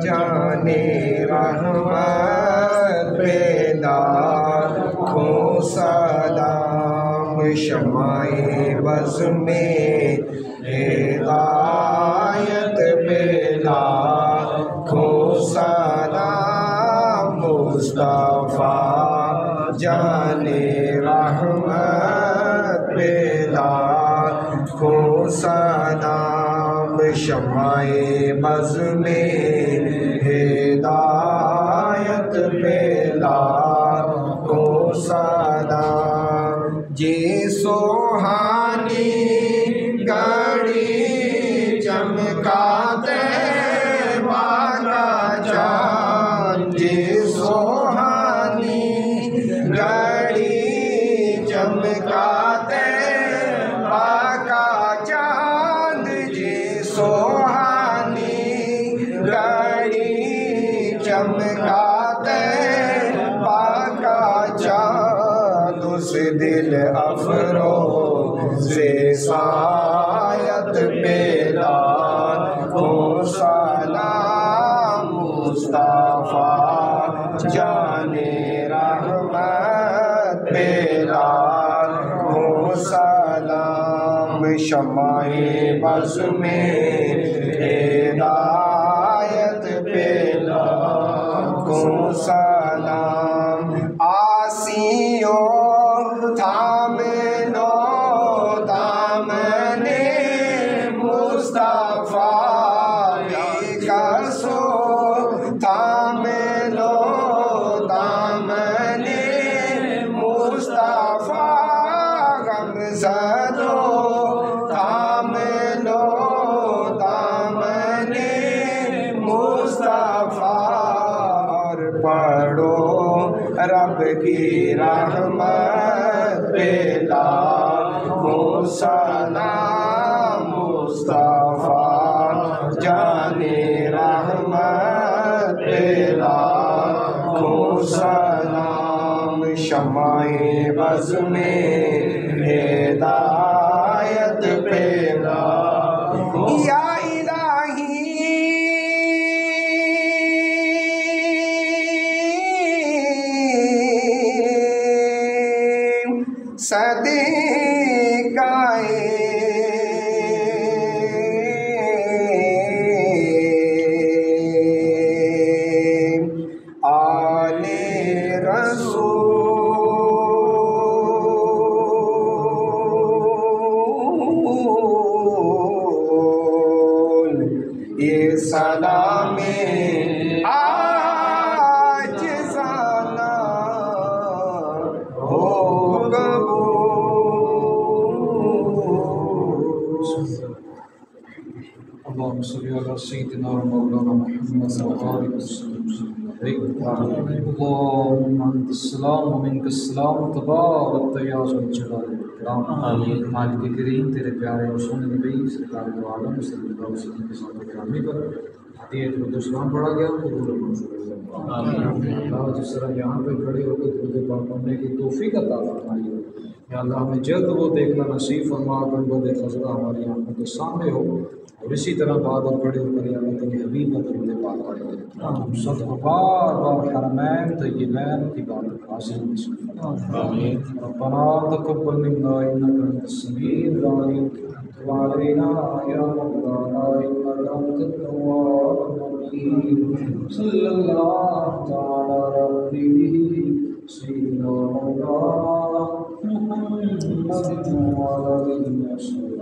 جانے رحمت بیدار کھوں سلام شمع بز میں ہدایت بیدار کھوں سلام مصطفیٰ جانے رحمت بیدار کھوں سلام شمع بز میں ہدایت بیدار کھوں سلام جی سوہانی گھڑی چمکاتے والا چاند جی سوہانی گھڑی چمکاتے پاکا چاند جی سوہانی گھڑی چمکاتے پاکا چاند اس دل افروز سایت بیدار کھوں سلام مصطفیٰ جانے رحمت بیدار کھوں سلام شمع بز میں ہدایت بیدار کھوں سلام آسیوں تھامے لو دامن مصطفیٰ کسو تھامے لو دامن مصطفیٰ غم زدو تھامے لو دامن مصطفیٰ اور پڑھو رب کی رحمت بیدار کھوں سلام مصطفیٰ جانے رحمت بیدار کھوں سلام شمع بز میں ہدایت بیدار یا الہی صدقائے آل رسول یہ سلام آج زانا ہو اللهم صل على سيدنا ومولانا محمد وآله وسلم اللهم انت السلام ومنك السلام تبارك يا ذو الجلال والاكرام مالک کریم تیرے پیارے رسول نبی سرکار دو عالم صلی اللہ علیہ وسلم کے ساتھ گرامی پر عطیت و اسلام پڑھا گیا اللہ جس طرح یہاں پہ کھڑے ہو کے درود پاک پڑھنے کی توفیق عطا فرمائیے یا اللہ ہمیں جلد وہ دیکھنا نصیب فرما گنبد خضرا ہماری آنکھوں کے سامنے ہو اور اسی طرح بعد اور کھڑے ہو کر یا اللہ تیرے حبیب کا درود پاک پڑھیں ہم سب کو بار بار حرمین طیبین کی بارک حاصل آمین ربنا تقبل منا انك انت السميع العليم وتب علينا يا مولانا انك انت التواب الرحيم صلى الله تعالى على نبيه سيدنا مولانا محمد وعلى اله وصحبه